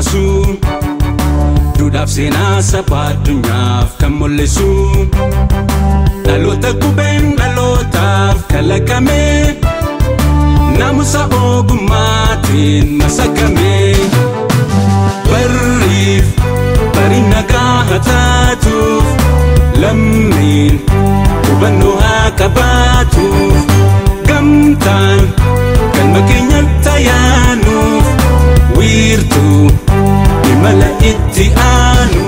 kaasu duudhaaf seenaa saba addunyaaf kan mul'isu dhaloota qubeen dhalootaaf kalaqame naamusa ogummaatiin masakame barriif bari nagaa haa taatuuf lammiin hubannoo haa qabaatuuf gamtaan galma keenyatti ayaanuuf wiirtuu imala itti aanu.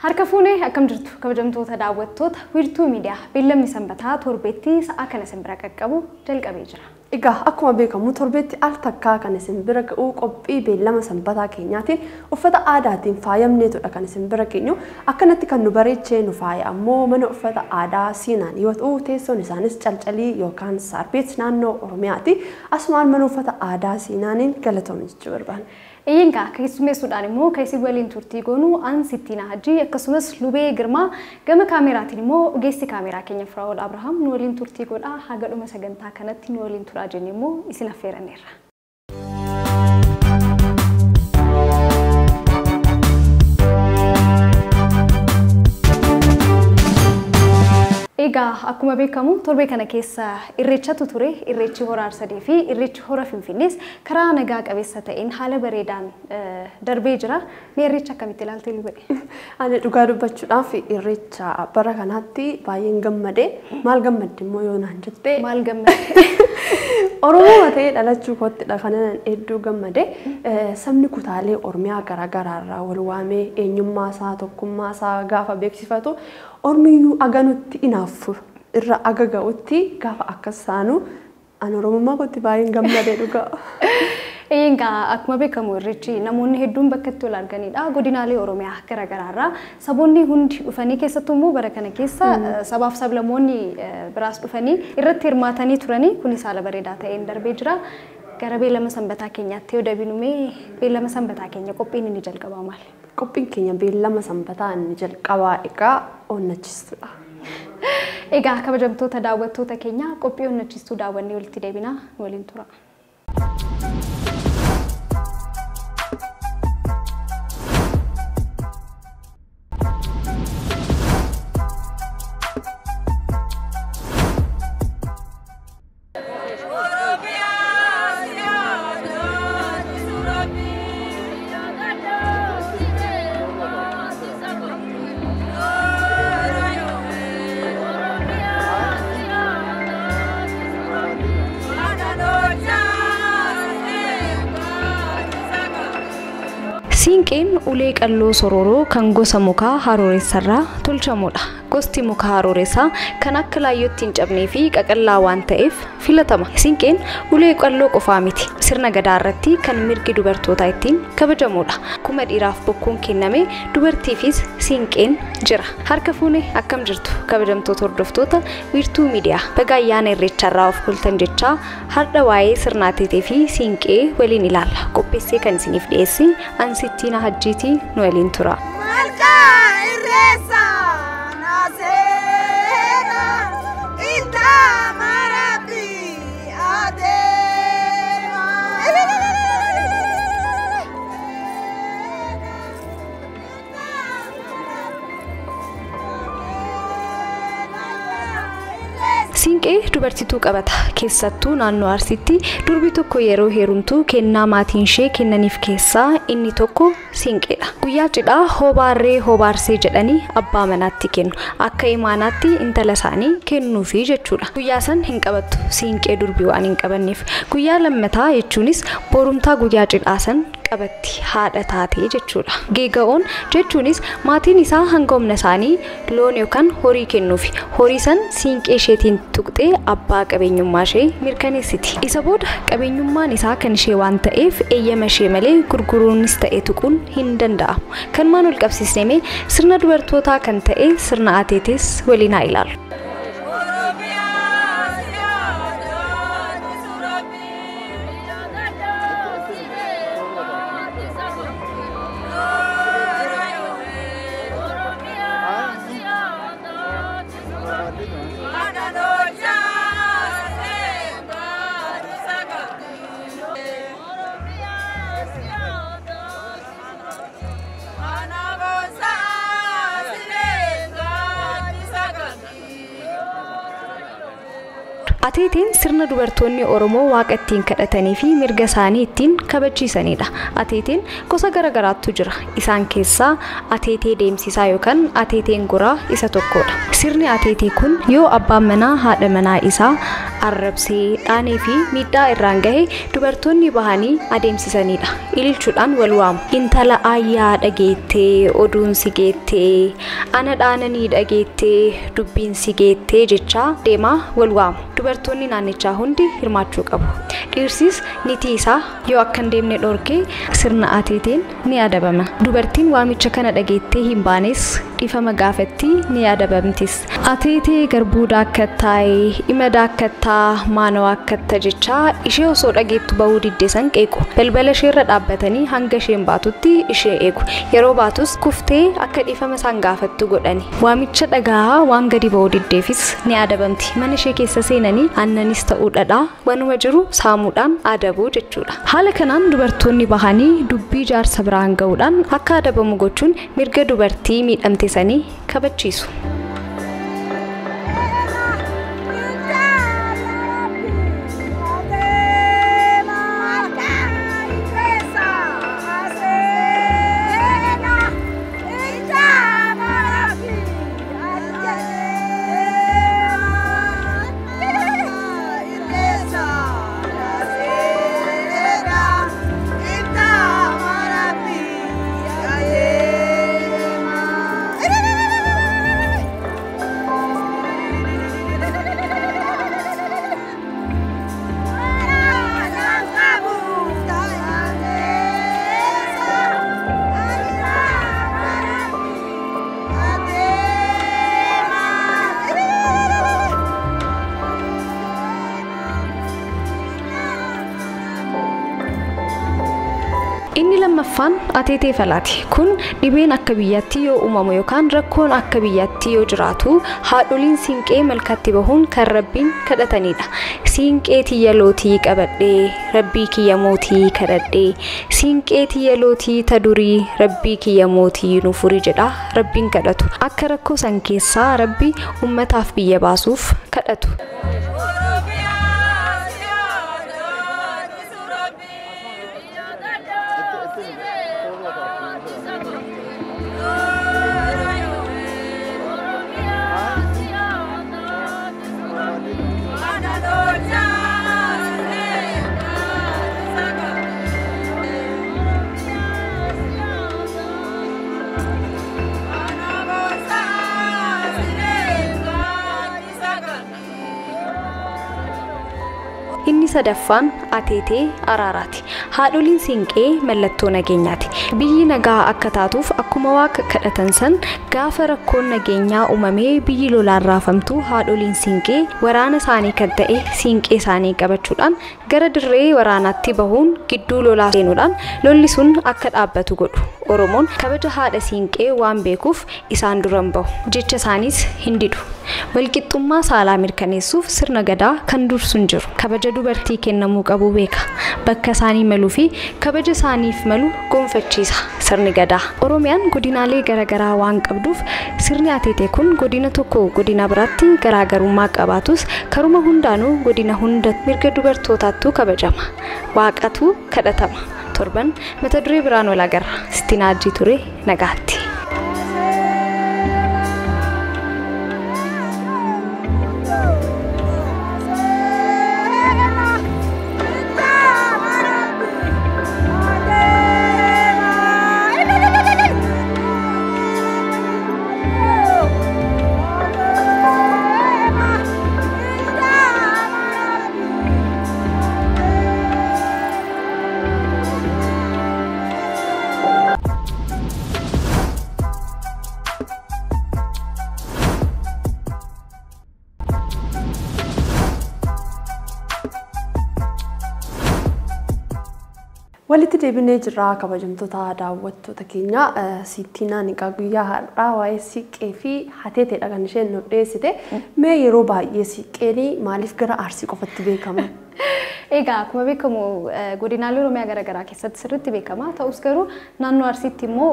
Harka fuunee akkam jirtu kabajamtoota daawwattoota wiirtuu miidiyaa beellamni sanbataa torbeetti sa'a kana isin bira qaqqabu jalqabee jira. Egaa akkuma beekamu torbeetti al takkaa kan isin bira ga'u qophii beellama sanbataa keenyaatiin uffata aadaatiin faayamneetudha kan isin bira geenyu. Akkanatti kan nu bareechee nu faaya ammoo mana uffata aadaa Siinaan yoo ta'u teessoon isaanis calcalii yookaan saarbeet naannoo Oromiyaati. Asumaan mana uffata aadaa Siinaaniin galatoomne jechuu barbaanna. Eeyyankaa keessummeessuudhaan immoo keessi waliin turtii goonuu an Sittiina Hajii akkasumas Lubee Girmaa gama kaameraatiin immoo ogeessi kaameraa keenya Firaa'ol Abrahaam nu waliin turtii godhaa haga dhuma sagantaa kanatti nu waliin turaa jennee immoo isin affeeranneerra. Egaa akkuma beekamu torbee kana keessa irreechatu ture irreechi hora Arsadee fi irreechi hora Finfinnees karaa nagaa qabeessa ta'een haala bareedaan darbee jira. Mee irreecha akkamitti ilaaltee Lubee? Ani dhugaa dubbachuudhaaf irreecha bara kanaatti baay'een gammadee maal gammadde immoo yoo naan jettee Maal gammadde? Oromoo ta'ee dhalachuu koottidha kanan hedduu gammadee sabni kutaalee Oromiyaa garaagaraarraa wal waamee eenyummaa isaa tokkummaa isaa gaafa beeksifatu Ormiyyuu aganutti inaafu irra agaga'utti gaafa akkasaanu an Oromummaa kootti baay'een gammadee dhugaa. Eeyyankaa akkuma beekamu irreechi namoonni hedduun bakka itti wal arganidha. Godinaalee Oromiyaa garaagaraarraa saboonni hundi dhufanii keessattuu immoo bara kana keessa sabaaf sablammoonni biraas dhufanii irratti hirmaatanii turanii kunis haala bareedaa ta'een darbee jira. Gara beellama sanbataa keenyaatti yoo dabinume beellama sanbataa keenya qophiin inni jalqabaa maali? Qophiin keenya beellama sanbataa inni jalqabaa egaa onnachiistudha. Egaa kabajamtoota daawwattoota keenya qophii onnachiistuu daawwannee walitti deebinaa waliin tura. Siinqeen ulee qalloo sororoo kan gosa mukaa harooressarraa tolchamudha. Gosti mukaa haroorressaa kan akka laayyootti hin cabnee fi qaqallaa waan ta'eef filatama. Siinqeen ulee qalloo qofaa miti. Sirna gadaa irratti kan mirgi dubartootaa ittiin kabajamudha. Kuma dhiiraaf bokkuun kenname dubartiifis siinqeen jira. Harka fuune akkam jirtu kabajamtoota hordoftoota wiirtuu miidiyaa baga ayyaana irreecharraa of kultan jechaa har'a waa'ee sirnaateetii fi siinqee waliin ilaalla. Qopheessee kan isiniif dhiyeesse an Sittiina Hajjiitii nu waliin tura. Siinqee dubartiitu qabata keessattuu naannoo Arsiitti durbi tokko yeroo heerumtu kennaa maatiin ishee kennaniif keessaa inni tokko siinqeedha. Guyyaa cidhaa hobaarree hobaarsee jedhanii abbaa manaatti kennu. Akka imaanaatti intala isaanii kennuufi jechuudha. Guyyaa san hin qabattu siinqee durbii waan hin qabanneef. Guyyaa lammataa jechuunis borumtaa guyyaa cidhaa san qabatti haadha taatee jechuudha. Geega'oon jechuunis maatiin isaa hanga humna isaanii loon yookaan horii kennuufi. Horii san siinqee isheetiin tuqxee abbaa qabeenyummaa ishee mirkaneessiti. Isa booda qabeenyummaan isaa kan ishee waan ta'eef eeyyama ishee malee gurguruunis ta'e tuquun hin danda'amu. Kanumaan wal qabsiisnee sirna dubartootaa kan ta'e sirna ateetes waliin haa ilaallu. Ateeteen sirna dubartoonni Oromoo waaqa ittiin kadhatanii fi mirga isaanii ittiin kabachiisanidha. Ateeteen gosa garagaraatu jira. Isaan keessaa ateetee deemsisaa yookaan ateeteen goraa isa tokkodha. Sirni ateetee kun yoo abbaan manaa haadha manaa isaa arrabsee dhaanee fi miidhaa irraan gahe dubartoonni bahanii adeemsisanidha. Ililchuudhaan wal waamu. Intala ayyaa dhageettee oduun si geettee ana dhaananii dhageettee dubbiin si geettee jechaa deemaa wal waamu. Dubartoonni naannichaa hundi hirmaachuu qabu. Dhiirsis nitii isaa yoo akka hin deemne dhorkee sirna ateeteen ni adabama. Dubartiin waamicha kana dhageettee hin baanes dhiifama gaafatti ni adabamtis. Ateetee garbuu daakkattaa'ee ima daakkattaa maanoo akkatta jechaa ishee osoo dhageettu bahuu diddeessan qeequ. Balbala isheerra dhaabbatanii hanga isheen baatutti ishee eegu. Yeroo baatus kuftee akka dhiifama isaan gaafattu godhani. Waamicha dhagaa waan gadi bahuu diddeefis ni adabamti. Mana ishee keessa seenanii aannanis ta'uu dhadhaa wanuma jiru saamuudhaan adabuu jechuudha. Haala kanaan dubartoonni bahanii dubbii jaarsa biraan ga'uudhaan akka adabamu gochuun mirga dubartii miidhamte sanii kabachiisu. Inni lammaffaan ateetee falaati. Kun dhibeen akka biyyatti yoo uumamu yookaan rakkoon akka biyyatti yoo jiraatu haadholiin siinqee malkatti bahuun kan rabbiin kadhatanidha. Siinqee tiyya lootii qabadhee rabbii kiyya mootii kadhadhee siinqee tiyya lootii ta durii rabbii kiyya mootii nu furi jedha rabbiin kadhatu. Akka rakkoo san keessaa rabbi ummataaf biyya baasuuf kadhatu. Inni sadaffaan ateetee araaraati. Haadholiin siinqee mallattoo nageenyaati. Biyyi nagaa akka taatuuf akkuma waaqa kadhatan san gaafa rakkoon nageenyaa uumamee biyyi lolaan raafamtu haadholiin siinqee waraana isaanii kan ta'e siinqee isaanii qabachuudhaan gara dirree waraanaatti bahuun gidduu lolaa seenuudhaan lolli sun akka dhaabbatu godhu. Oromoon kabaja haadha siinqee waan beekuuf isaan duran bahu. Jecha isaaniis hin didu. Walqixxummaa saalaa mirkaneessuuf sirna gadaa kan dursuun jiru. Kabaja dubartii kennamuu qabu beeka. Bakka isaanii maluu fi kabaja isaaniif malu gonfachiisa sirni gadaa. Oromiyaan godinaalee garagaraa waan qabduuf sirni ateetee kun godina tokko godina biraatti garaagarummaa qabaatus karuma hundaanuu godina hunda mirga dubartootaattu kabajama. Waaqatu kadhatama. Torban mata duree biraan wal agarra. Istinaajii ture nagaatti. walitti deebinee jirra kabajamtoota daawwattoota keenya sittinaan egaa guyyaa har'aa waa'ee siiqqee fi hateeteedha kan isheen nu dhiyeessite mee yeroo baay'ee siiqqeen maaliif gara Arsii qofatti beekama? Egaa akkuma beekamu godinaalee Oromiyaa garaagaraa keessatti sirriitti beekama. Ta'us garuu naannoo Arsiitti immoo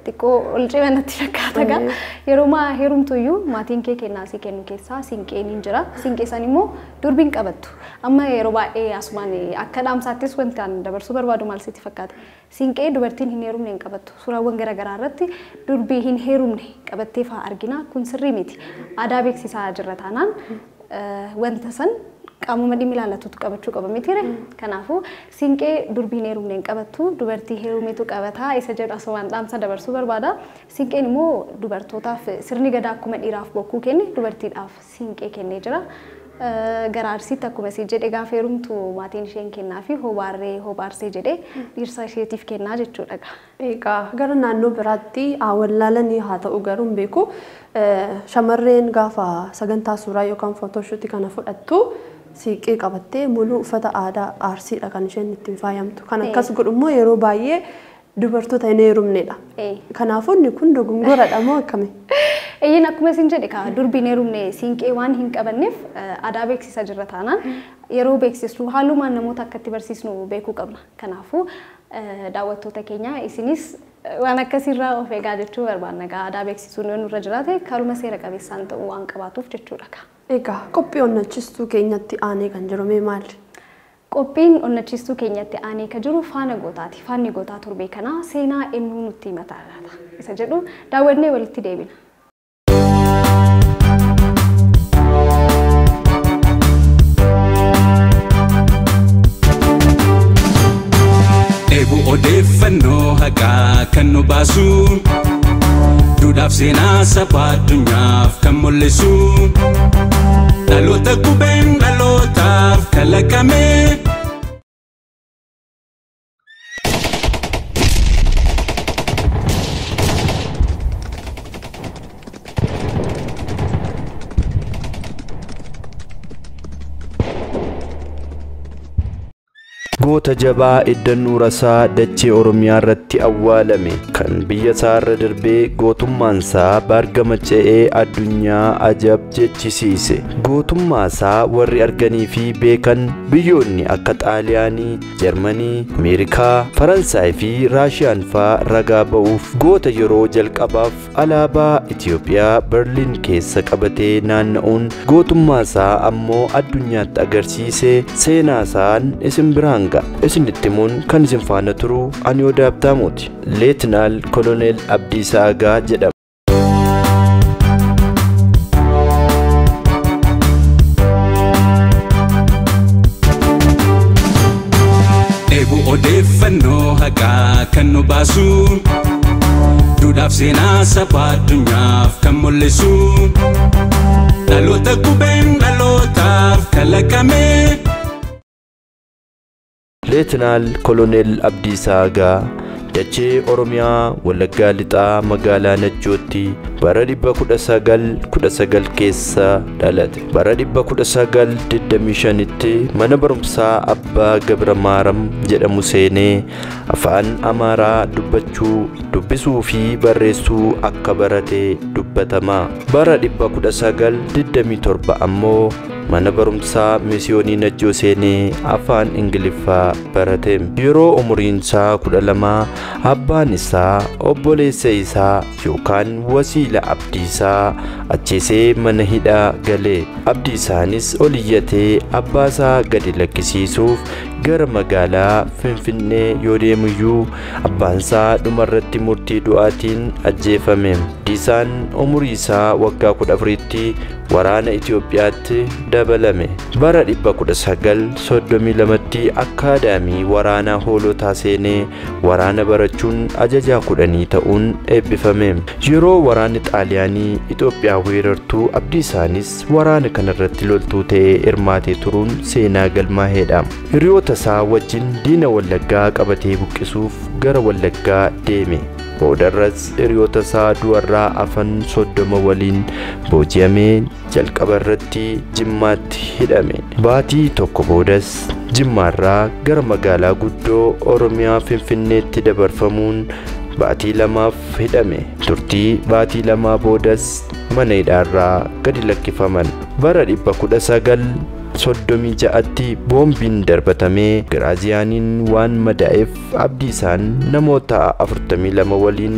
xiqqoo ol cimannatti fakkaata gaa. Yeroo heerumtuyyuu maatiin kee kennaa si kennu keessaa siinqeen hin jira. Siinqee san immoo durbiin qabattu. Amma yeroo baay'ee asumaan akka dhaamsaattis wanti aan dabarsuu barbaadu maal sitti fakkaata? Siinqee dubartiin hin heerumne hin qabattu. Suuraawwan garaagaraa irratti durbii hin heerumne qabattee fa'aa argina. Kun sirrii miti. Aadaa beeksisaa jirra taanaan wanta san qaamuma dhimmi ilaallatutu qabachuu qaba mitiire. Kanaafuu siinqee durbiin heerumne hin qabattu, dubartii heerumetu qabata isa jedhu asumaan dhaamsa dabarsuu barbaada. Siinqeen immoo dubartootaaf sirni gadaa akkuma dhiiraaf bokkuu kenne dubartiidhaaf siinqee kennee jira. Gara Arsiitti akkuma si jedhe gaafa heerumtu maatiin isheen kennaa fi hobaarsee jedhee dhirsa isheetiif kennaa jechuudha. Egaa gara naannoo biraatti wallaalanii haa ta'u garuu hin beeku. Shamarreen gaafa sagantaa suuraa yookaan footoshuutii kana fudhattu siiqee qabattee muluu uffata aadaa Arsiidha kan isheen ittiin faayamtu. Kan akkas godhu immoo yeroo baay'ee dubartoota hin heerumnedha. Kanaafuu inni kun dogongoradha moo akkami? Eeyyin akkuma isin jedhe ka durbiin heerumne siinqee waan hin qabanneef aadaa beeksisa jirra taanaan yeroo beeksisnu haalumaan namoota akkatti barsiisnu beekuu qabna. Kanaafuu daawwattoota keenya isinis waan akkasirraa of eegaa jechuu barbaanna. Aadaa beeksisuun yoo nurra jiraate karuma seera qabeessaan ta'uu waan qabaatuuf jechuudha. Egaa qophii onnachistuu keenyatti aanee kan jiru mee maali? Qophiin onnachistuu keenyatti aanee kan jiru faana gootaati. Faanni gootaa torbee kanaa seenaa eenyuu nutti himataa laata? Isa jedhu daawwannee walitti deebina. Odeeffannoo haqaa kan nu baasu duudhaaf seenaa saba addunyaaf kan mul'isu dhaloota qubeen dhalootaaf kalaqame. Goota jabaa Iddannuu Rasaa dachee Oromiyaa irratti awwaalame kan biyya isaa irra darbee gootummaan isaa baargama ce'ee addunyaa ajab jechisiise. Gootummaa isaa warri arganii fi beekan biyyoonni akka Xaaliyaanii, Jarmanii, Ameerikaa, Faransaay fi Raashiyaan fa'aa ragaa ba'uuf goota yeroo jalqabaaf alaabaa Itiyoophiyaa Berliin keessa qabatee naanna'uun gootummaa isaa ammoo addunyaatti agarsiise. Seenaa isaan isin biraan isinitti himuun kan isin faana turu ani Odaa Abtaamuuti. Leetinaal Koloneel Abdiisaa Agaa jedhama. Dheebuu odeeffannoo haqaa kan nu baasu duudhaaf seenaa saba addunyaaf kan mul'isu dhaloota qubeen dhalootaaf kalaqame. Leetinaal Koloneel Abdiisaa Agaa dachee Oromiyaa Wallaggaa Lixaa magaalaa Najjootti bara 1919 keessa dhalate. Bara 1925tti mana barumsaa Abbaa Gabra Maaram jedhamu seenee afaan Amaaraa dubbachuu, dubbisuu fi barreessuu akka barate dubbatama. Bara 1927 ammoo mana barumsaa Misiyoonii Najjoo seenee afaan Ingiliffaa barate. Yeroo umuriin isaa 12 abbaan isaa obboleessa isaa yookaan Wasiila Abdiisaa ajjeesee mana hidhaa gale. Abdiisaanis ol iyyatee abbaa isaa gadi lakkisiisuuf gara magaalaa Finfinnee yoo deemuyyuu abbaan isaa dhumarratti murtii du'aatiin ajjeefame. Abdiisaan umurii isaa waggaa 14tti waraana Itiyoophiyaatti dabalame. Bara 1932tti akaadaamii waraanaa hoolotaa seenee waraana barachuun ajajaa 10 ta'uun eebbifame. Yeroo waraanni Xaaliyaanii Itoophiyaa weerartuu Abdiisaanis waraana kanarratti loltuu ta'ee hirmaatee turuun seenaa galmaa'eedha. Hiriyoota isaa wajjin diina Wallaggaa qabatee buqqisuuf gara Wallaggaa deeme. Boodarras hiriyoota isaa du'arraa afan 30 waliin booji'amee jalqaba irratti Jimmaatti hidhame. Baatii tokko boodas Jimmaarraa gara magaalaa guddoo Oromiyaa Finfinneetti dabarfamuun baatii 2 hidhame. Turtii baatii 2 boodas mana hidhaarraa gadi lakkifaman. Bara 1936tti boombiin darbatamee Giraaziyaaniin waan madaa'eef Abdiisaan namoota 42 waliin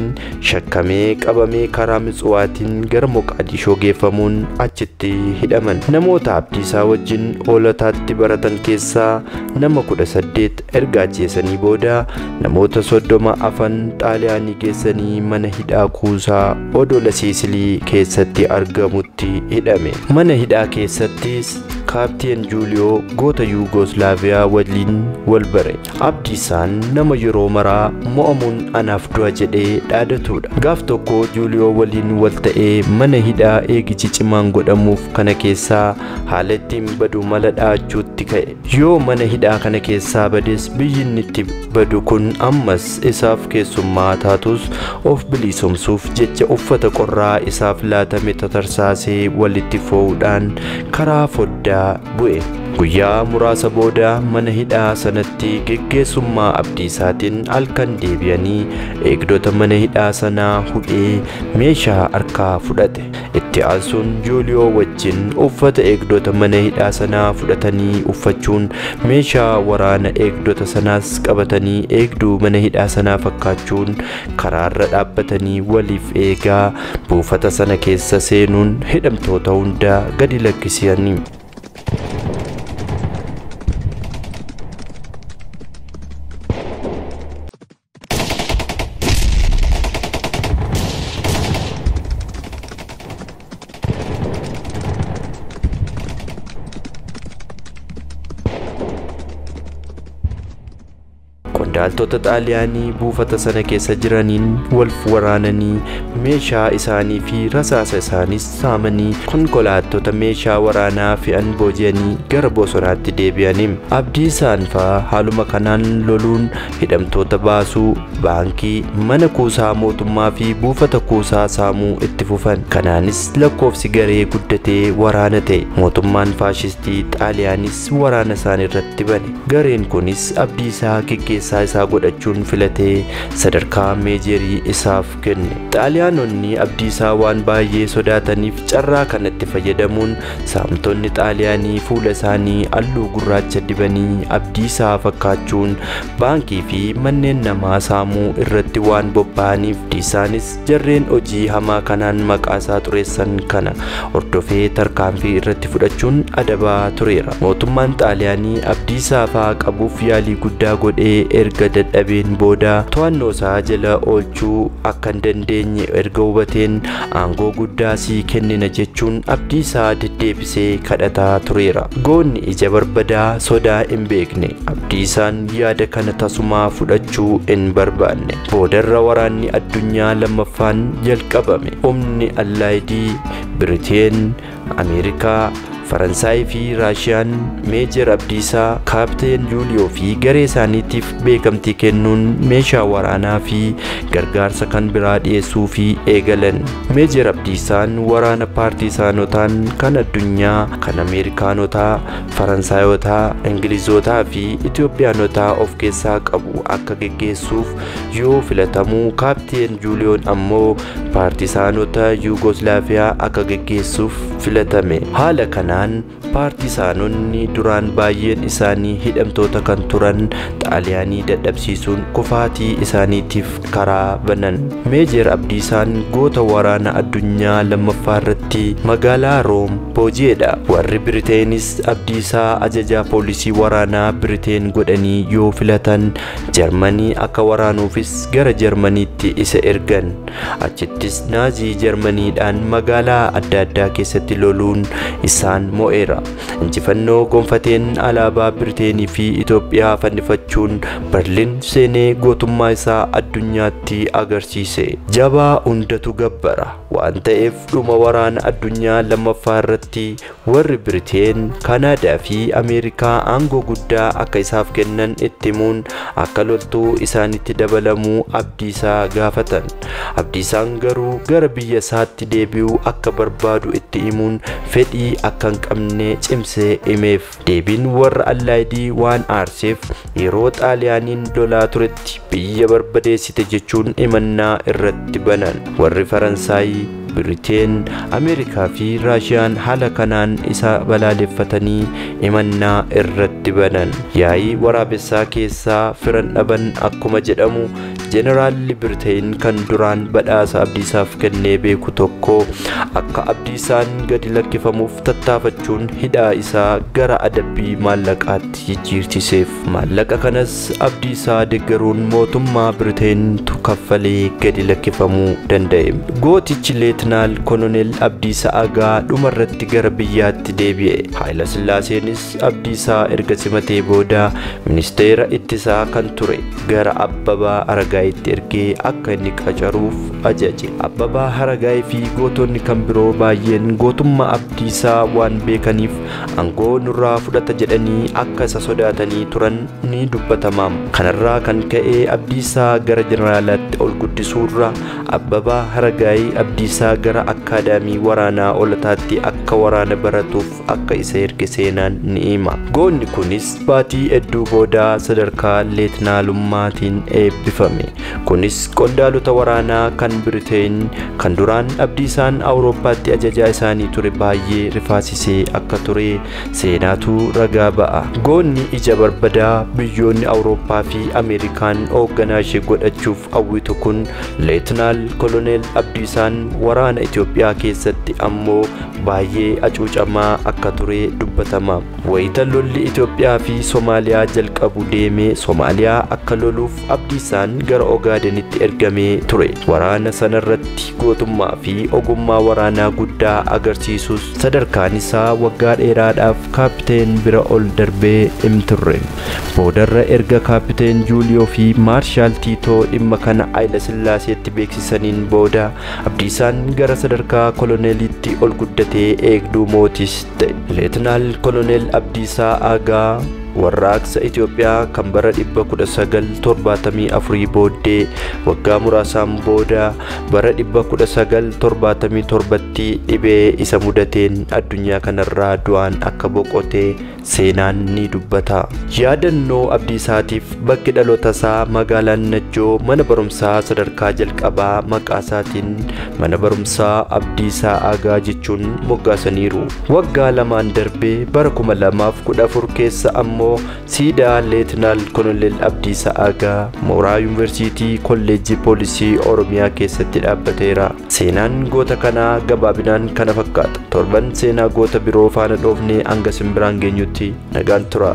shakkamee qabamee karaa Mitsuwaatiin gara Moqaadishoo geeffamuun achitti hidhaman. Namoota Abdiisaa wajjin hoolotaatti baratan keessaa nama 18 erga ajjeesanii booda namoota 30 afan Xaaliyaanii geessanii mana hidhaa kuusaa odola Siisilii keessatti argamutti hidhame. Mana hidhaa keessattis Kaapteen Juuliyoo goota Yuugooslaaviyaa waliin wal bare. Abdiisaan nama yeroo maraa mo'amuun anaaf du'a jedhee dhaadatudha. Gaaf tokko Juuliyoo waliin wal ta'ee mana hidhaa eegichi cimaan godhamuuf kana keessaa haala ittiin badu mala dhaachuutti ka'e. Yoo mana hidhaa kana keessaa bades biyyi inni itti badu kun ammas isaaf keessummaa taatus of bilisoomsuuf jecha uffata qorraa isaaf laatame tatarsaasee walitti foo'uudhaan karaa foddaa bu'e. Guyyaa muraasa booda mana hidhaa sanatti geggeessummaa Abdiisaatiin halkan deebi'anii eegdota mana hidhaa sanaa hudhee meeshaa harkaa fudhate. Itti aansuun Juuliyoo wajjin uffata eegdota mana hidhaa sanaa fudhatanii uffachuun meeshaa waraana eegdota sanaas qabatanii eegduu mana hidhaa sanaa fakkaachuun karaarra dhaabbatanii waliif eegaa buufata sana keessa seenuun hidhamtoota hunda gadi lakkisanii. Qondaaltota Xaaliyaanii buufata sana keessa jiraniin wal waraananii meeshaa isaanii fi rasaasa isaanis saamanii konkolaattota meeshaa waraanaa fe'an booji'anii gara bosonaatti deebi'anii. Abdiisaan fa'aa haaluma kanaan loluun hidhamtoota baasuu, baankii, mana kuusaa mootummaa fi buufata kuusaa saamuu itti fufan. Kanaanis lakkoofsi garee guddatee waraana ta'e. Mootummaan faashistii Xaaliyaanis waraana isaan irratti bane. Gareen kunis Abdiisaa geggeessaa isaa godhachuun filatee sadarkaa meejerii isaaf kenne. Xaaliyaanonni Abdiisaa waan baay'ee sodaataniif carraa kanatti fayyadamuun saamtonni Xaaliyaanii fuula isaanii halluu gurraacha dibanii Abdiisaa fakkaachuun baankii fi manneen namaa saamuu irratti waan bobba'aniif Abdiisaanis jarreen hojii hamaa kanaan maqaa isaa xureessan kana hordofee tarkaanfii irratti fudhachuun adabaa tureera. Mootummaan Xaaliyaanii Abdiisaa fa'aa qabuuf yaalii guddaa godhee erga dadhabeen booda to'annoo isaa jala oolchuu akka hin dandeenye erga hubateen aangoo guddaa sii kennina jechuun Abdiisaa deddeebisee kadhataa tureera. Goonni ija barbadaa sodaa hin beekne. Abdiisaan yaada kana tasumaa fudhachuu hin barbaanne. Boodarra waraanni addunyaa lammaffaan jalqabame. Humni Allaayidii, Biriteen, Ameerikaa, Faransaay fi Raashiyaan Meejer Abdiisaa Kaapteen Juuliyoo fi garee isaaniitiif beekamtii kennuun meeshaa waraanaa fi gargaarsa kan biraa dhiyeessuu fi eegalan. Meejer Abdiisaan waraana paartisaanotaan kan addunyaa kan Ameerikaanotaa, Faransaayootaa, Ingilizootaa fi Itoophiyaanotaa of keessaa qabu akka geggeessuuf yoo filatamu, Kaapteen Juuliyoon ammoo paartisaanota Yuugooslaaviyaa akka geggeessuuf filatame. Haala kanaan paartisaanonni duraan baay'een isaanii hidhamtoota kan turan Xaaliyaanii dadhabsiisuun kufaatii isaaniitiif karaa banan. Meejer Abdiisaan goota waraana addunyaa lammaffaa irratti magaalaa Room booji'edha. Warri Biriteenis Abdiisaa ajajaa poolisii waraanaa Biriteen godhanii yoo filatan Jarmanii akka waraanuufis gara Jarmaniitti isa ergan. Achittis Naazii Jarmaniidhaan magaalaa adda addaa keessatti loluun isaan mo'eera. Injifannoo gonfateen alaabaa Biriteenii fi Itoophiyaa fannifachuun Berliin seenee gootummaa isaa addunyaatti agarsiise. Jabaa hundatu gabbara waan ta'eef dhuma waraana addunyaa lammaffaa irratti warri Biriteen, Kanaadaa fi Ameerikaa aangoo guddaa akka isaaf kennan itti himuun akka loltuu isaanitti dabalamuu Abdiisaa gaafatan. Abdiisaan garuu gara biyya isaatti deebi'uu akka barbaadu itti himuun fedhii akka hin qabne cimsee himeef. Deebiin warra Allaayidii waan aarseef yeroo Xaaliyaaniin lolaa turetti biyya barbadeessite jechuun himannaa irratti banan. Warri Faransaay, Biriteen, Ameerikaa fi Raashiyaan haala kanaan isa balaaleffatanii imannaa irratti banan. Yaa'ii waraabessaa keessaa firan dhaban akkuma jedhamu Jeneraalli Biriteen kan duraan badhaasa Abdiisaaf kennee beeku tokko akka Abdiisaan gadi lakkifamuuf tattaafachuun hidhaa isaa gara adabbii maallaqaatti jijjiirsiseef. Maallaqa kanas Abdiisaa deeggaruun mootummaa Biriteentu kaffalee gadi lakkifamuu danda'e. Gootichi Leetinaal Koloneel Abdiisaa Agaa dhumarratti gara biyyaatti deebi'e. Haayila Sillaaseenis Abdiisaa erga simatee booda ministeera ittisaa kan ture gara Abbabaa Aragaayitti ergee akka inni qacaruuf ajaje. Abbabaa Aragaayii fi gootonni kan biroo baay'een gootummaa Abdiisaa waan beekaniif aangoo nurraa fudhata jedhanii akka isa sodaatanii turan ni dubbatama. Kanarraa kan ka'e Abdiisaa gara jeneraalaatti ol guddisuurra Abbabaa Aragaayii Abdiisaa gara akaadaamii waraanaa olataatti akka waraana baratuuf akka isa erge seenaan ni hima. Goonni kunis baatii hedduu booda sadarkaa leetinalummaatiin eebbifame. Kunis qondaalota waraanaa kan Biriteen kan duraan Abdiisaan Awurooppaatti ajajaa isaanii ture baay'ee rifaasisee akka ture seenaatu ragaa ba'a. Goonni ija barbadaa biyyoonni Awurooppaa fi Ameerikaan hoogganaa ishee godhachuuf hawwitu kun Leetinaal Koloneel Abdiisaan waraana Itoophiyaa keessatti ammoo baay'ee acuucamaa akka ture dubbatama. Wayita lolli Itoophiyaa fi Somaaliyaa jalqabu deemee Somaaliyaa akka loluuf Abdiisaan gara Ogaadenitti ergamee ture. Waraana sanarratti gootummaa fi ogummaa waraanaa guddaa agarsiisus sadarkaan isaa waggaa dheeraadhaaf kaapiteen bira ol darbee hin turre. Boodarra erga kaapiteen Juuliyoo fi Maarshaal Tiitoo dhimma kana Haayila Sillaaseetti beeksisaniin booda Abdiisaan gara sadarkaa koloneelitti ol guddatee eegduu mootis ta'e. Leetinaal Koloneel Abdiisaa Agaa warraaqsa Itoophiyaa kan bara 1974 booddee waggaa muraasaan booda bara 1977tti dhibee isa mudateen addunyaa kanarraa du'aan akka boqote seenaan ni dubbata. Yaadannoo Abdiisaatiif bakki dhaloota isaa magaalaan Najjoo mana barumsaa sadarkaa jalqabaa maqaa isaatiin mana barumsaa Abdiisaa Agaa jechuun moggaasaniiru. Waggaa lamaan darbee bara 2014 keessa ammoo siidaa Leetinaal Koloneel Abdiisaa Agaa mooraa Yuunivarsiitii Kolleejjii Poolisii Oromiyaa keessatti dhaabbateera. Seenaan goota kanaa gabaabinaan kana fakkaata. Torban seenaa goota biroo faana dhoofnee hanga simbiraan geenyutti nagaan tura.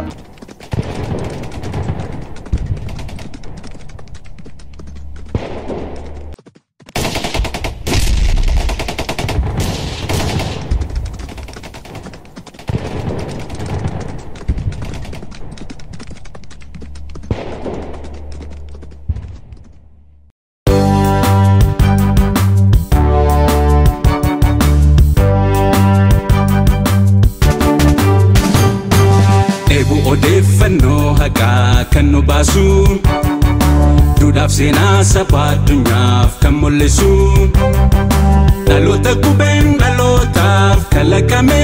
Odeeffannoo haqaa kan nu baasu duudhaaf seenaa saba addunyaaf kan mul'isu dhaloota qubeen dhalootaaf kalaqame.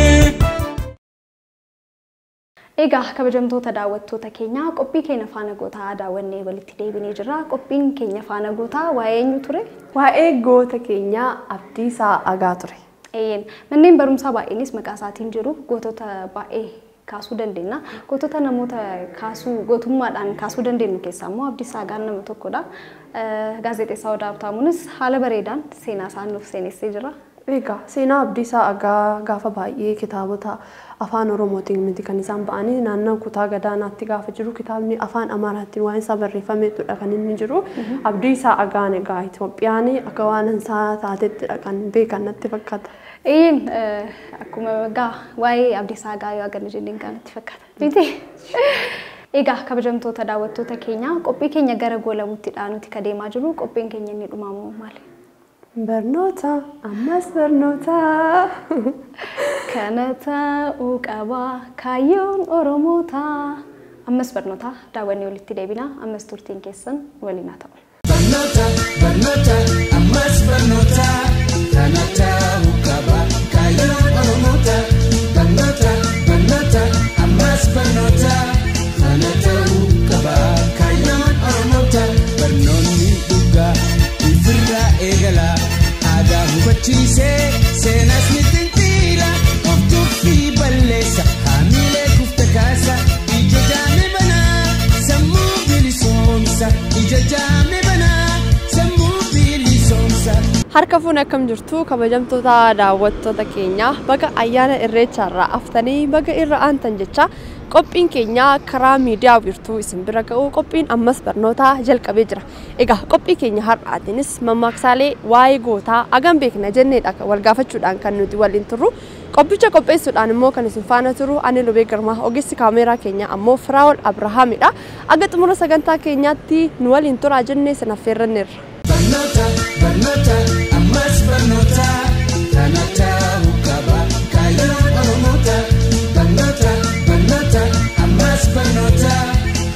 Egaa kabajamtoota daawwattoota keenya qophii keenya faana gootaa daawwannee walitti deebinee jirra. Qophiin keenya faana gootaa waa'ee eenyu ture? Waa'ee goota keenya Abdiisaa Agaa ture. Manneen barumsaa baay'eenis maqaa isaatiin jiru. Gootota baay'ee kaasuu dandeenya. Gootota namoota kaasuu gootummaadhaan kaasuu dandeenyu keessaa immoo Abdiisaa Agaan nama tokkodha. Gaazexeessaa Odaa Habtaamuunis haala bareedaan seenaa isaa nuuf seenessee jira. Egaa seenaa Abdiisaa Agaa gaafa baay'ee kitaabota afaan Oromootiin miti kan isaan ba'anii naannoo kutaa gadaanaatti gaafa jiru kitaabni afaan Amaaraatiin waan isaa barreeffameetudha kan inni jiru. Abdiisaa Agaan egaa Itoophiyaan akka waan isaa taatettidha kan beekan natti fakkaata. Akkuma egaa waa'ee Abdiisaa Agaa yoo agarra jenneen kan natti fakkaata. Miti? Egaa kabajamtoota daawwattoota keenya qophii keenya gara goolabuuttidha nuti ka deemaa jiru. Qophiin keenya inni dhumamu maali? Barnoota ammas barnoota kana ta'uu qaba kaayyoon Oromoota. Ammas barnoota daawwannee walitti deebina. Ammas turtiin keessan waliin haa ta'u. Barnoota ammas barnoota kana ta'uu qaba kaayyoon Oromoota. Barnoota ammas barnoota kana ta'uu qaba kaayyoon Oromoota. Barnoonni dhugaa ifirraa eegala aadaa hubachuun. barsiisee seenas ni xinxiila of tuffii balleessa haamilee kufte kaasa ija jaame banaa sammuu bilisoomsa ija jaame banaa sammuu bilisoomsa. Harka fuun akkam jirtu kabajamtoota daawwattoota keenya baga ayyaana irreechaarraa aftanii baga irra aantan jecha qophiin keenya karaa miidiyaa wiirtuu isin bira ga'uu qophiin ammas barnoota jalqabee jira. Egaa qophii keenya har'aatiinis mammaaksaalee waa'ee gootaa agam beekna jenneedha wal gaafachuudhaan kan nuti waliin turru. Qophicha qopheessuudhaan immoo kan isin faana turu ani Lubee Girmaa ogeessi kaameeraa keenya ammoo Firaa'ol Abrahaamidha. Aga xumura sagantaa keenyaatti nu waliin turaa jennee sin affeerranneerra. Barnoota ammas barnoota kana ta'uu qaba kaayyoon Oromoota. Barnoota ammas barnoota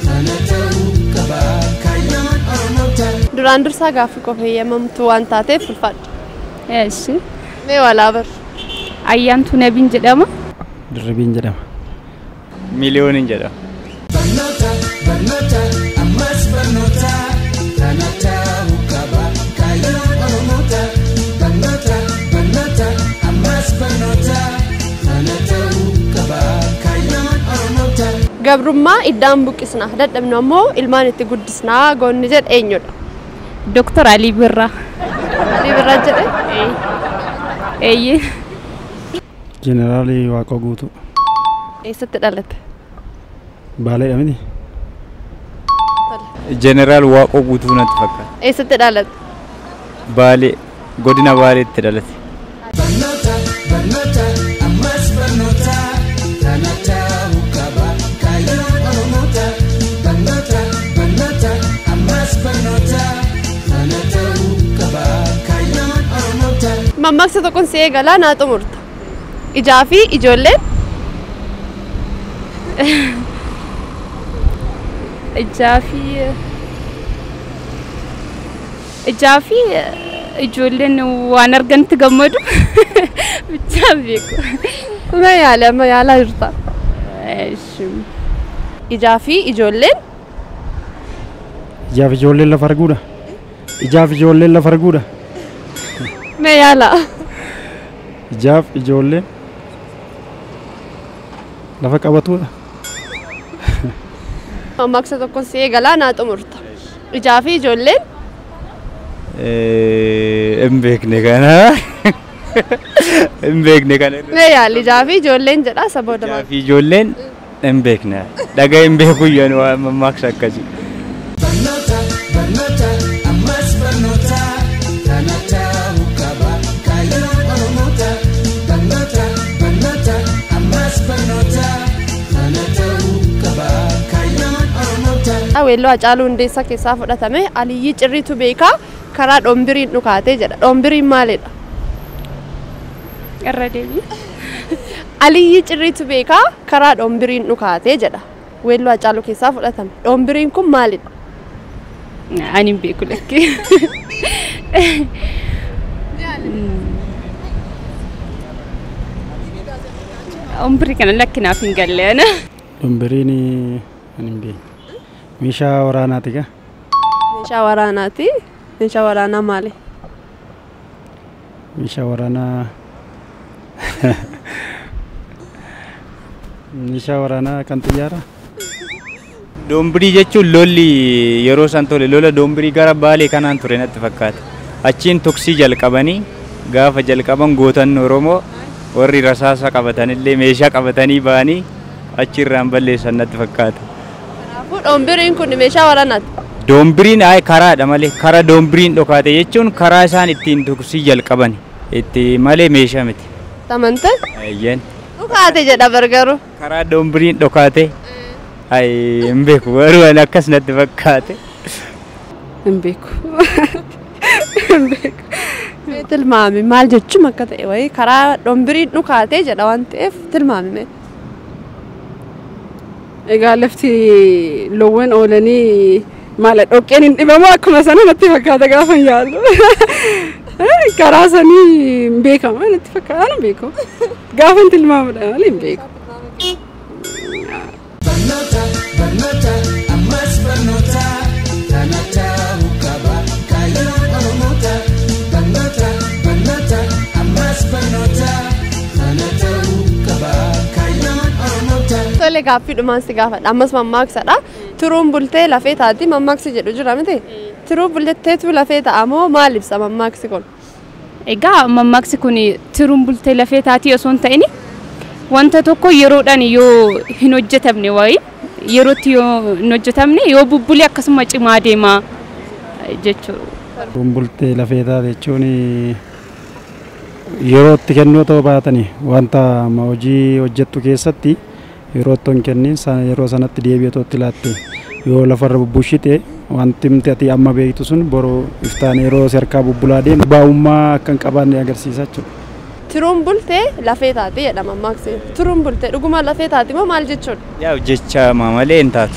kana ta'uu qaba kaayyoon Oromoota. Duraan dursaa gaaffii qofa eeyyamamtuu waan taateef ulfaadha. Eessi. Mee walaa bar. Ayyaantuu Nabiin jedhama. Dirribiin jedhama. Miliyooniin jedhama. Barnoota ammas barnoota kana ta'uu qaba kaayyoon Oromoota. Barnoota ammas barnoota kana ta'uu qaba kaayyoon Oromoota. Gabrummaa iddaan buqqisnaa dadhabnu ammoo ilmaan itti guddisnaa goonni jedhe eenyudha? Dooktor Alii Birraa. Alii Birraa jedhe? Eeyyee. Jeneraalii Waaqoo Guutuu. Eessatti dhalate? Baaleedha miti. Jeneraal Waaqoo Guutuu natti fakkaata. Eessatti dhalate? Baalee godina Baaleetti dhalate. Barnoota ammas barnoota kana ta'uu qaba kaayyoon Oromoota. Barnoota ammas barnoota kana ta'uu qaba kaayyoon Oromoota. Mammaaksa tokkoon si eegalaa naa xumurta. Ijaa fi ijoolleen? Ijaa fi ijoolleen waan arganitti gammadu. Bichaan beeku. Ma yaalaa jirta. Ijaa fi ijoolleen? Ijaaf ijoolleen lafa arguudha. Ijaaf ijoolleen lafa arguudha. Ma yaalaa. Ijaaf ijoolleen lafa qabatuudha. Mammaaksa tokkoon si eegalaa naa xumurta. Ijaa fi ijoolleen? Hin beekne kana. Hin beekne kana. Mee yaali ijaa fi ijoolleen jedha sabooda Ijaa fi ijoolleen hin beekne. Dhagaa hin beeku yan waan mammaaksa akkasii. Barnoota ammas barnoota kana ta'uu qaba kaayyoon Oromoota. Barnoota ammas barnoota kana ta'uu qaba kaayyoon Oromoota. Weelloo Hacaaluu Hundeessaa keessaa fudhatame Aliyyii Cirriitu beekaa karaa dhombiriin dhukaatee jedha. Dhombiriin maalidha? Irra deebii. Aliyyii Cirriitu beekaa karaa dhombiriin dhukaatee jedha. Weelloo Hacaaluu keessaa fudhatame. Dhombiriin kun maalidha? Ani hin beeku lakkee. Dhombirii kana lakkinaaf hin galleena. Dhombiriin hin beekne. Meeshaa waraanaati gaa? Meeshaa waraanaati. Meeshaa waraanaa maali? Meeshaa waraanaa meeshaa waraanaa kan xiyyaara. Doombirii jechuun lolli yeroo san tole lola doombirii gara Baalee kanaan ture natti fakkaata. Achiin tuksii jalqabanii gaafa jalqaban gootan Oromoo warri rasaasa qabatanillee meeshaa qabatanii ba'anii achirraan balleessan natti fakkaata. Kanaafuu dhombiriin kun meeshaa waraanaati. Doombiriin karaadha malee karaa doombiriin dhokaate jechuun karaa isaan ittiin tuksii jalqaban itti malee meeshaa miti. Tamante? Ayyan. Dhukaate jedha bargaru. Karaa doombiriin dhokaate. Hin beeku garuu akkas natti fakkaate. Hin beeku. Hin beeku. Tilmaami maal jechuun akka ta'e wayii karaa dhombiriin dhukaatee jedha waan ta'eef tilmaami. Egaa lafti loowwan oolanii maal dhoqqeen hin dhibamu akkuma sana natti fakkaata gaafa yaallu. Karaa sanii hin beekamu natti fakkaata hin beeku. Gaafa tilmaamudha malee hin beeku. Barnoota ammas barnoota kana ta'uu qaba kaayyoon Oromoota. Barnoota Ammallee gaaffiidhumaan si gaafadha. Ammas mammaaksadha. Turuun bultee lafee taati mammaaksi jedhu jira miti. Turuu bulteetu lafee ta'a moo maal ibsa mammaaksi kun? Egaa mammaaksi kun turuun bultee lafee taati osoo hin ta'in wanta tokko yeroodhaan yoo hin hojjetamne wayi yerootti yoo hin hojjetamne yoo bubbulee akkasuma cimaa deema jechuudha. Turuun bultee lafee taati jechuun yerootti kennuu ta'uu baatanii wanta hojii hojjettu keessatti yerootti hin kennin yeroo sanatti deebi'atootti laatte yoo lafarra bubbushite wanti mti ati amma beektu sun boroo iftaan yeroo serkaa bubbulaa deemu baa'ummaa akka hin qabaanne agarsiisa jechuudha. Turuun bultee lafee taati jedhama mammaaksi. Turuun bultee dhuguma lafee taati moo maal jechuudha? Yaa jecha maamalee hin taatu.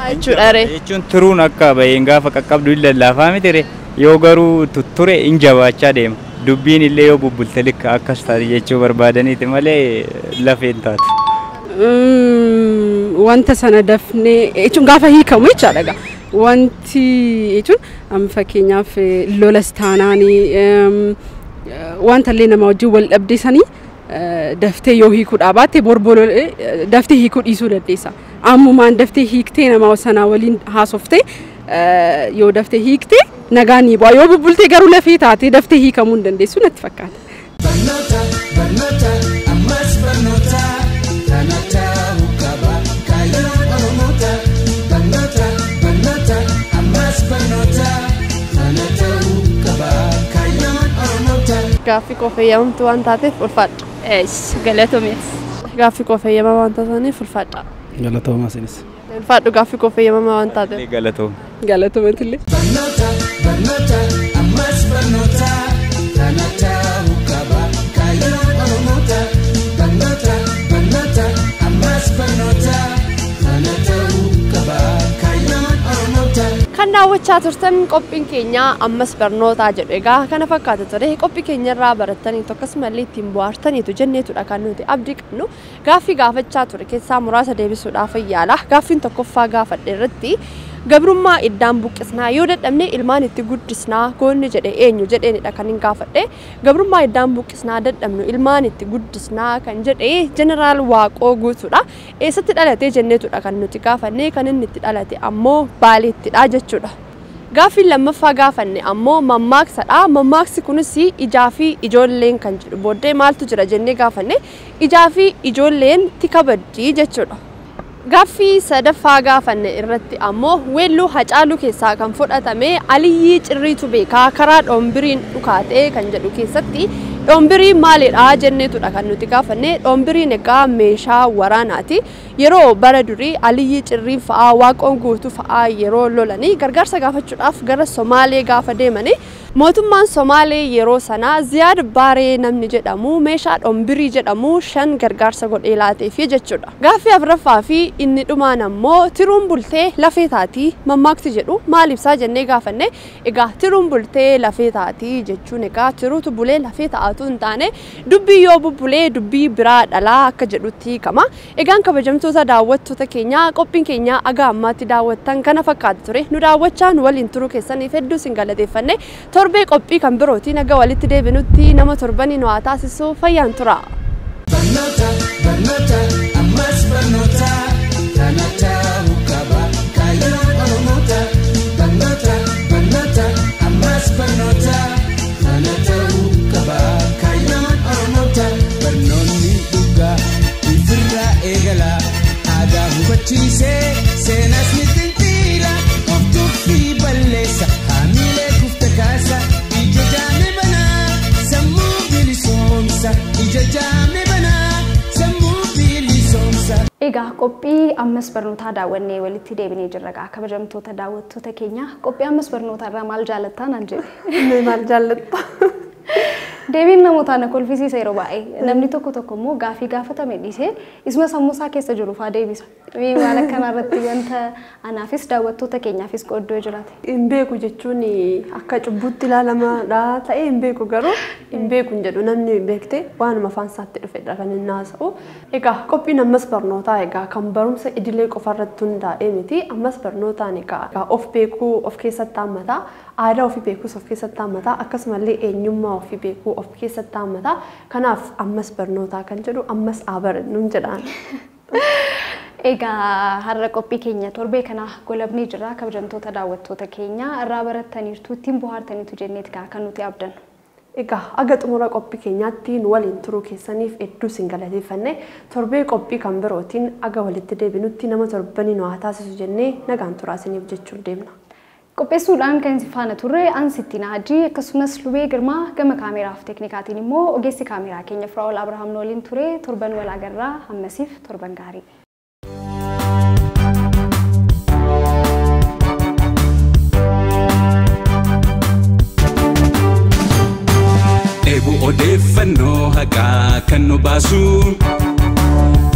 Jechuudha ree. Jechuun turuun akka baheen gaafa qaqqabdu hin lallaafaa miti ree. Yoo garuu tutture hin jabaachaa deema. Dubbiin illee yoo bubbulte likka akkas taati jechuu barbaadaniiti malee lafee hin taatu. Wanta sana dafnee jechuun gaafa hiikamu jechaadha. Wanti jechuun fakkeenyaaf lolas taanaanii wanta illee nama wajjin wal dhabdeessanii daftee yoo hiikuudhaa baatte borboloo daftee hiikuu dhiisuu dandeessa. Ammumaan daftee hiiktee nama sanaa waliin haasoftee yoo daftee hiiktee nagaan ni bu'a. Yoo bubbultee garuu lafee taatee daftee hiikamuu hin dandeessu natti fakkaata. Barnoota barnoota ammas barnoota kana ta'uu qaba kaayyoon Oromoota. Barnoota barnoota ammas barnoota kana ta'uu qaba kaayyoon Oromoota. Gaaffii koo fayyamamtu waan taateef ulfaadha. Galatoomees. Gaaffii koo fayyamama waan taataniif ulfaadha. Galatoomaa sinis. Ulfaadhu gaaffii koo fayyamama waan taateef. Galatooma. Galatoomatillee. Barnoota barnoota ammas barnoota kana ta'uu qaba kaayyoon Oromoota. Barnoota barnoota ammas barnoota kana ta'uu qaba kaayyoon Oromoota. Kan daawwachaa turtan qophiin keenya ammas barnootaa jedhu egaa kana fakkaata ture. Qophii keenyarraa barattaniitu akkasumallee ittiin bohaartaniitu jenneetudha kan nuti abdii qabnu. Gaaffii gaafachaa ture keessaa muraasa deebisuudhaaf yaala. Gaaffiin tokkoffaa gaafadhe irratti gabrummaa iddaan buqqisnaa yoo dadhabne ilmaan itti guddisnaa goonni jedhe eenyu jedheenidha kan hin gaafadhe. Gabrummaa iddaan buqqisnaa dadhabnu ilmaan itti guddisnaa kan jedhe jeneraal Waaqoo Guutuudha. Eessatti dhalatee jenneetudha kan nuti gaafanne kan inni itti dhalate ammoo Baaleettidha jechuudha. Gaaffii lammaffaa gaafanne ammoo mammaaksadha. Mammaaksi kunis ijaa fi ijoolleen kan jedhu booddee maaltu jira jennee gaafanne ijaa fi ijoolleen tika baddii jechuudha. Gaaffii sadaffaa gaafanne irratti ammoo weelluu Hacaaluu keessaa kan fudhatame Aliyyii Cirriitu beekaa karaa dhombiriin dhukaatee kan jedhu keessatti dhombirii maalidha jenneetudha kan nuti gaafanne. Dhombiriin egaa meeshaa waraanaati. Yeroo bara durii Aliyyii Cirriin fa'aa Waaqoon Guutuu fa'aa yeroo lolanii gargaarsa gaafachuudhaaf gara Somaalee gaafa deemanii mootummaan Somaalee yeroo sanaa Ziyaad Baaree namni jedhamu meeshaa dhombirii jedhamu 5 gargaarsa godhee laateef jechuudha. Gaaffii afuraffaa fi inni dhumaan ammoo tiruun bultee lafee taati mammaaksi jedhu maal ibsaa jennee gaafanne. Egaa tiruun bultee lafee taati jechuun egaa tiruutu bulee lafee ta'atu hin taane dubbii yoo bubbulee dubbii biraa dhalaa akka jedhutti hiikama. Egaan kabajamtoota daawwattoota keenya qophiin keenya aga ammaatti daawwattan kana fakkaata ture. Nu daawwachaan waliin turuu keessaniif hedduu sin galateeffanne. Torbee qophii kan birootiin aga walitti deebinutti nama torbanii nu haa taasisu fayyaan tura. Barnoota barnoota ammas barnoota kana ta'uu qaba kaayyoon Oromoota. Barnoota barnoota ammas barnoota kana ta'uu qaba kaayyoon Oromoota. Barnoonni dhugaa ifirraa eegala aadaa hubachiisee seenas ni xinxiira of tuffii balleessa haamilee kufte kaasa ija jaame banaa sammuu bilisoomsa ija jaame banaa sammuu bilisoomsa. Egaa qophii ammas barnootaa daawwannee walitti deebinee jirra. Kabajamtoota daawwattoota keenya qophii ammas barnootaa irraa maal jaallattaa naan jedhe. Maal jaallatta? Deebiin namoota na kolfisiisa yeroo baay'ee namni tokko immoo gaaffii gaafatame dhiisee isuma sammuu isaa keessa jiru fa'aa deebisa. Waan akkanaa irratti wanta anaafis daawwattoota keenyaafis qooddoo jiraate. Hin beeku jechuun akka cubbutti ilaalamadha ta'ee hin beeku garuu hin beeku hin jedhu namni beekte waanuma afaan isaatti dhufedha kan inni haasa'u. Egaa qophiin ammas barnootaa egaa kan barumsa idilee qofa irratti hundaa'e miti. Ammas barnootaan egaa of beekuu of keessatti hammata. Aadaa ofii beekuus of keessatti hammata. Akkasumallee eenyummaa ofii beekuu of keessatti hammata. Kanaaf ammas barnootaa kan jedhu ammas haa barannu jedhaan. Egaa har'a qophii keenya torbee kana golabnee jira kabajamtoota daawwattoota keenya irraa barattaniirtu ittiin bohaartaniitu jenneeti kan nuti abdannu. Egaa aga xumura qophii keenyaatti nu waliin turuu keessaniif hedduu sin galateeffanne torbee qophii kan birootiin aga walitti deebinutti nama torbanii nu haa taasisu jennee nagaan turaasiniif jechuun deemna. Qopheessuudhaan kan isin faana turre Ansittiin Haajii akkasumas Lubee Girmaa gama kaameraaf teeknikaatiin immoo ogeessi kaameraa keenya Firaa'ol Abrahaam waliin ture torban walaagarraa hammasiif torban gaarii. Ebu odeeffannoo haqaa kan nu baasu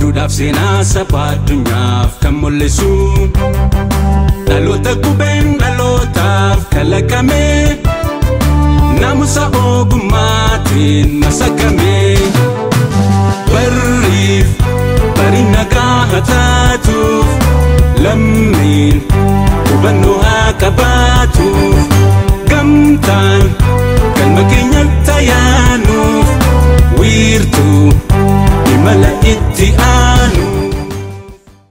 duudhaaf seenaa sabaa addunyaaf kan mul'isu dhaloota qubeen dhalootaaf kalaqame naamusa ogummaatiin masakame barriif bari nagaa haa taatuuf lammiin hubannoo haa qabaatuuf gamtaan kalma keenyatti ayaanuuf wiirtuu imala itti